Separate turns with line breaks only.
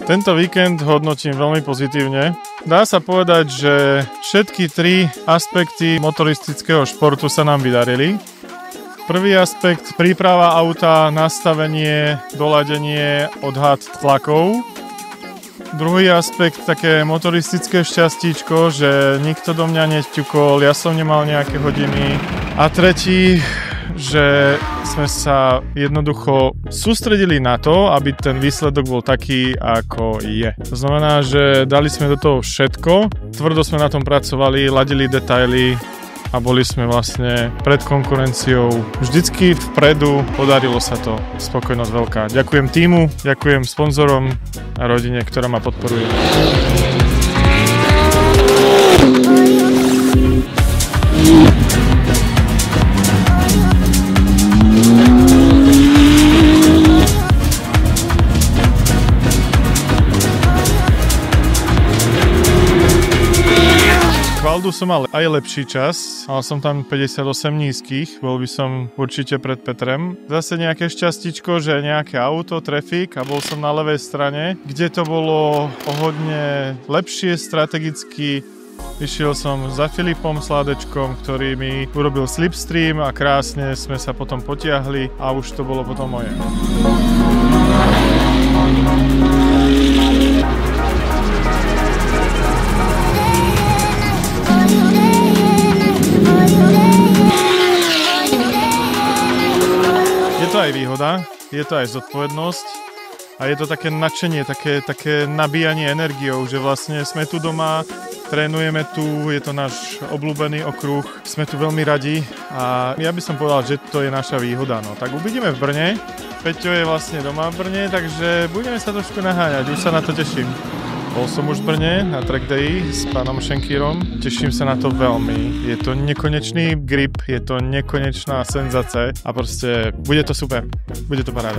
Tento víkend hodnotím veľmi pozitívne. Dá sa povedať, že všetky tri aspekty motoristického športu sa nám vydarili. Prvý aspekt, príprava auta, nastavenie, doladenie, odhad tlakov. Druhý aspekt, také motoristické šťastíčko, že nikto do mňa neťukol, ja som nemal nejaké hodiny. A tretí, že sme sa jednoducho sústredili na to, aby ten výsledok bol taký, ako je. To znamená, že dali sme do toho všetko, tvrdo sme na tom pracovali, ladili detaily a boli sme vlastne pred konkurenciou vždycky vpredu, podarilo sa to, spokojnosť veľká. Ďakujem tímu, ďakujem sponzorom a rodine, ktorá ma podporuje. Valdu som mal aj lepší čas, mal som tam 58 nízkych, bol by som určite pred Petrem. Zase nejaké šťastíčko, že nejaké auto, trafik a bol som na ľavej strane, kde to bolo o hodne lepšie strategicky. Išiel som za Filipom Sládečkom, ktorý mi urobil slipstream a krásne sme sa potom potiahli a už to bolo potom moje. Je to aj výhoda, je to aj zodpovednosť a je to také nadšenie, také nabíjanie energiou, že vlastne sme tu doma, trénujeme tu, je to náš obľúbený okruh, sme tu veľmi radi a ja by som povedal, že to je naša výhoda. No. Tak uvidíme v Brne, Peťo je vlastne doma v Brne, takže budeme sa trošku naháňať, už sa na to teším. Bol som už v Brne na track day s pánom Šenkýrom. Teším sa na to veľmi. Je to nekonečný grip, je to nekonečná senzácia a proste bude to super. Bude to paráda.